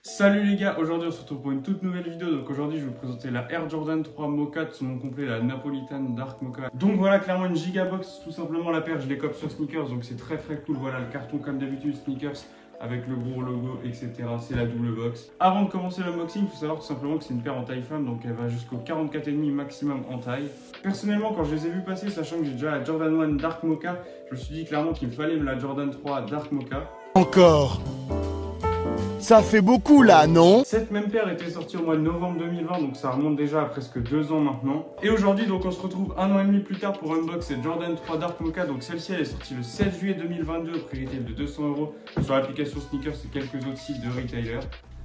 Salut les gars, aujourd'hui on se retrouve pour une toute nouvelle vidéo. Donc aujourd'hui je vais vous présenter la Air Jordan 3 Mocha, de son nom complet la Napolitan Dark Mocha. Donc voilà, clairement une gigabox, tout simplement la paire, je les cope sur sneakers, donc c'est très cool. Voilà le carton comme d'habitude, sneakers avec le gros logo, etc. C'est la double box. Avant de commencer l'unboxing, il faut savoir tout simplement que c'est une paire en taille femme, donc elle va jusqu'au 44,5 maximum en taille. Personnellement, quand je les ai vus passer, sachant que j'ai déjà la Jordan 1 Dark Mocha, je me suis dit clairement qu'il me fallait la Jordan 3 Dark Mocha. Encore. Ça fait beaucoup là, non? Cette même paire était sortie au mois de novembre 2020, donc ça remonte déjà à presque 2 ans maintenant. Et aujourd'hui, donc on se retrouve 1 an et demi plus tard pour unbox cette Jordan 3 Dark Mocha. Donc celle-ci, elle est sortie le 7 juillet 2022 au prix retail de 200 € sur l'application Sneakers et quelques autres sites de retailers.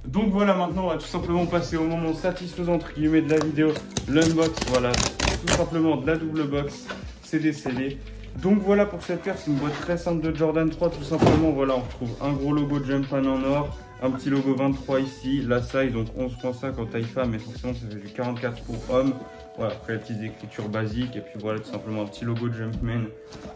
Donc voilà, maintenant on va tout simplement passer au moment satisfaisant entre guillemets de la vidéo, l'unbox. Voilà, tout simplement de la double box, c'est décellé. Donc voilà pour cette paire, c'est une boîte très simple de Jordan 3 tout simplement. Voilà, on retrouve un gros logo Jumpman en or, un petit logo 23 ici, la size donc 11.5 en taille femme, mais forcément ça fait du 44 pour homme. Voilà, après les petites écritures basiques et puis voilà tout simplement un petit logo Jumpman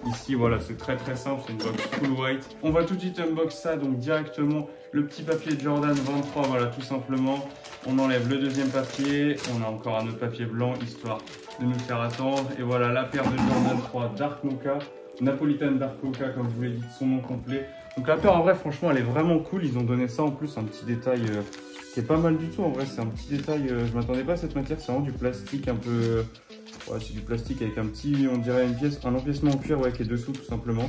ici. Voilà, c'est très simple, c'est une box full white. On va tout de suite unbox ça, donc directement le petit papier Jordan 23, voilà tout simplement. On enlève le deuxième papier, on a encore un autre papier blanc histoire de nous faire attendre. Et voilà la paire de Jordan 3 Dark Mocha, Napolitan Dark Mocha comme je vous l'ai dit de son nom complet. Donc la paire en vrai franchement elle est vraiment cool, ils ont donné ça en plus, un petit détail qui est pas mal du tout en vrai, c'est un petit détail, je m'attendais pas à cette matière, c'est vraiment du plastique un peu... Ouais, c'est du plastique avec un petit, on dirait un empiècement en cuir ouais, qui est dessous tout simplement.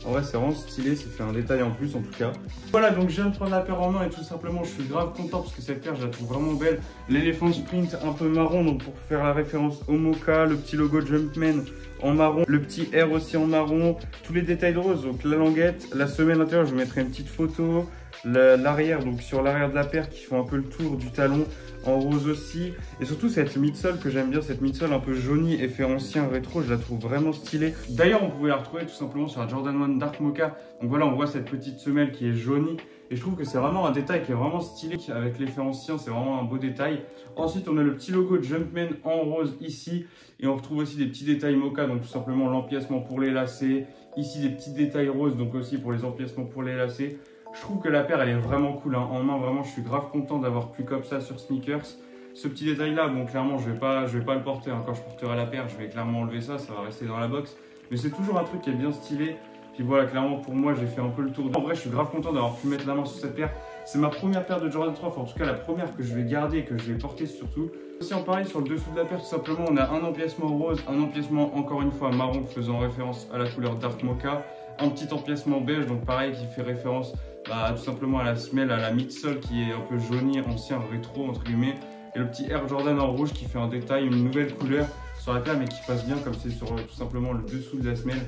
En vrai c'est vraiment stylé, ça fait un détail en plus en tout cas. Voilà, donc je viens de prendre la paire en main et tout simplement je suis grave content parce que cette paire je la trouve vraiment belle. L'éléphant sprint un peu marron, donc pour faire la référence au Mocha, le petit logo Jumpman en marron, le petit R aussi en marron, tous les détails de rose, donc la languette, la semelle intérieure, je vous mettrai une petite photo, l'arrière, donc sur l'arrière de la paire qui font un peu le tour du talon, en rose aussi, et surtout cette midsole que j'aime bien, cette midsole un peu jaunie, effet ancien rétro, je la trouve vraiment stylée. D'ailleurs on pouvait la retrouver tout simplement sur la Jordan 1 Dark Mocha, donc voilà on voit cette petite semelle qui est jaunie, et je trouve que c'est vraiment un détail qui est vraiment stylé, avec l'effet ancien, c'est vraiment un beau détail. Ensuite on a le petit logo Jumpman en rose ici, et on retrouve aussi des petits détails Mocha, donc tout simplement l'empiècement pour les lacets, ici des petits détails roses, donc aussi pour les empiècements pour les lacets. Je trouve que la paire elle est vraiment cool, hein. En main vraiment je suis grave content d'avoir pu comme ça sur sneakers. Ce petit détail là, bon clairement je vais pas le porter, hein. Quand je porterai la paire je vais clairement enlever ça, ça va rester dans la box. Mais c'est toujours un truc qui est bien stylé. Puis voilà, clairement pour moi j'ai fait un peu le tour. En vrai je suis grave content d'avoir pu mettre la main sur cette paire. C'est ma première paire de Jordan 3, enfin en tout cas la première que je vais garder et que je vais porter surtout. Aussi en pareil sur le dessous de la paire tout simplement on a un empiècement rose, un empiècement encore une fois marron faisant référence à la couleur Dark Mocha. Un petit empiècement beige donc pareil qui fait référence tout simplement à la semelle, à la midsole qui est un peu jaunie, ancien, rétro entre guillemets. Et le petit Air Jordan en rouge qui fait un détail, une nouvelle couleur sur la paire mais qui passe bien comme c'est sur tout simplement le dessous de la semelle.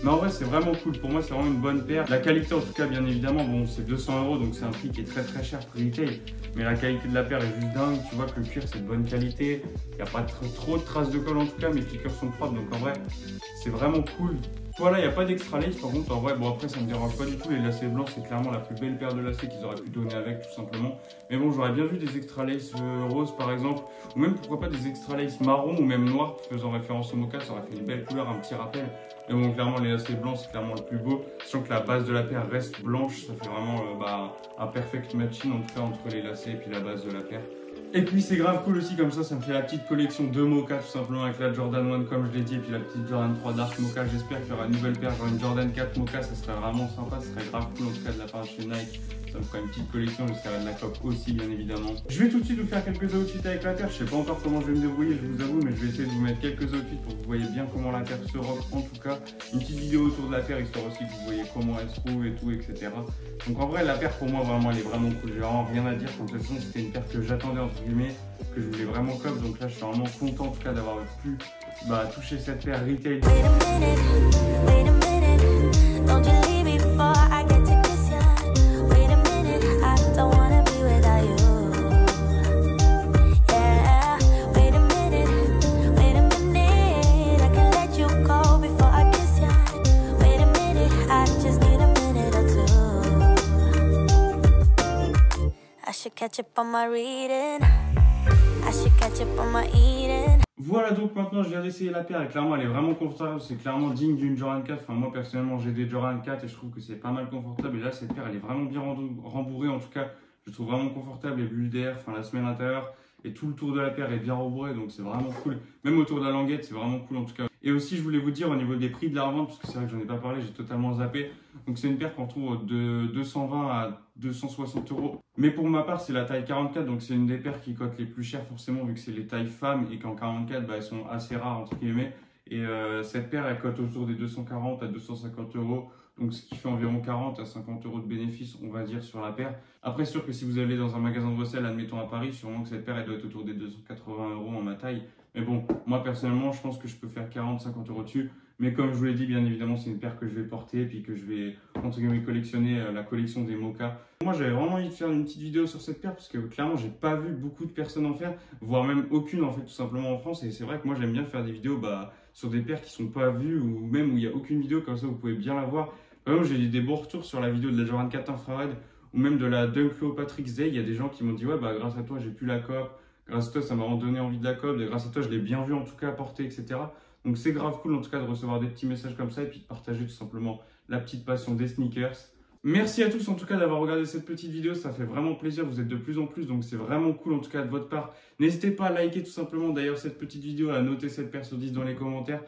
Mais en vrai c'est vraiment cool, pour moi c'est vraiment une bonne paire. La qualité en tout cas bien évidemment, bon c'est 200 € donc c'est un prix qui est très cher pour retail. Mais la qualité de la paire est juste dingue, tu vois que le cuir c'est de bonne qualité. Il n'y a pas trop de traces de colle en tout cas, mes piqueurs sont propres donc en vrai c'est vraiment cool. Voilà, il n'y a pas d'extra lace par contre, en vrai, bon après ça me dérange pas du tout, les lacets blancs c'est clairement la plus belle paire de lacets qu'ils auraient pu donner avec tout simplement. Mais bon, j'aurais bien vu des extra lace roses par exemple, ou même pourquoi pas des extra lace marron ou même noir faisant référence au Mocha, ça aurait fait une belle couleur, un petit rappel. Mais bon, clairement les lacets blancs c'est clairement le plus beau, sachant que la base de la paire reste blanche, ça fait vraiment un perfect matching en tout cas entre les lacets et puis la base de la paire. Et puis c'est grave cool aussi comme ça me fait la petite collection de Mocha tout simplement avec la Jordan 1 comme je l'ai dit et puis la petite Jordan 3 Dark Mocha. J'espère qu'il y aura une nouvelle paire, genre une Jordan 4 Mocha, ça serait vraiment sympa, ça serait grave cool en tout cas de la part de chez Nike. Ça me fera une petite collection, j'essaierai de la coque aussi bien évidemment. Je vais tout de suite vous faire quelques outfits avec la paire, je sais pas encore comment je vais me débrouiller je vous avoue, mais je vais essayer de vous mettre quelques outfits pour que vous voyez bien comment la paire se robe en tout cas. Une petite vidéo autour de la paire histoire aussi que vous voyez comment elle se trouve et tout etc. Donc en vrai la paire pour moi vraiment elle est vraiment cool, j'ai vraiment rien à dire, de toute façon c'était une paire que j'attendais entre guillemets, que je voulais vraiment cop, donc là je suis vraiment content en tout cas d'avoir pu toucher cette paire retail. Voilà donc maintenant je viens d'essayer la paire et clairement elle est vraiment confortable, c'est clairement digne d'une Jordan 4. Enfin moi personnellement j'ai des Jordan 4 et je trouve que c'est pas mal confortable et là cette paire elle est vraiment bien rembourrée, en tout cas Je trouve vraiment confortable, les bulles d'air, enfin la semelle intérieure et tout le tour de la paire est bien rembourré, donc c'est vraiment cool. Même autour de la languette, c'est vraiment cool en tout cas. Et aussi, je voulais vous dire au niveau des prix de la revente, parce que c'est vrai que j'en ai pas parlé, j'ai totalement zappé. Donc c'est une paire qu'on trouve de 220 à 260 euros. Mais pour ma part, c'est la taille 44, donc c'est une des paires qui cote les plus chères forcément, vu que c'est les tailles femmes et qu'en 44, bah, elles sont assez rares entre guillemets. Et cette paire, elle cote autour des 240 à 250 euros. Donc, ce qui fait environ 40 à 50 euros de bénéfice, on va dire, sur la paire. Après, c'est sûr que si vous allez dans un magasin de Bruxelles, admettons à Paris, sûrement que cette paire, elle doit être autour des 280 euros en ma taille. Mais bon, moi, personnellement, je pense que je peux faire 40, 50 euros dessus. Mais comme je vous l'ai dit, bien évidemment, c'est une paire que je vais porter et puis que je vais, entre guillemets, collectionner la collection des Mocha. Moi, j'avais vraiment envie de faire une petite vidéo sur cette paire parce que clairement, j'ai pas vu beaucoup de personnes en faire, voire même aucune, en fait, tout simplement en France. Et c'est vrai que moi, j'aime bien faire des vidéos sur des paires qui sont pas vues ou même où il n'y a aucune vidéo, comme ça, vous pouvez bien la voir. Par exemple, j'ai eu des bons retours sur la vidéo de la Jordan 4 infrared ou même de la Dunk Low Patrick Zay. Il y a des gens qui m'ont dit, ouais, bah, grâce à toi, j'ai pu la coop. Grâce à toi, ça m'a donné envie de la coop. Et grâce à toi, je l'ai bien vu en tout cas porter, etc. Donc, c'est grave cool en tout cas de recevoir des petits messages comme ça et puis de partager tout simplement la petite passion des sneakers. Merci à tous en tout cas d'avoir regardé cette petite vidéo, ça fait vraiment plaisir, vous êtes de plus en plus, donc c'est vraiment cool en tout cas de votre part. N'hésitez pas à liker tout simplement d'ailleurs cette petite vidéo, à noter cette paire sur 10 dans les commentaires.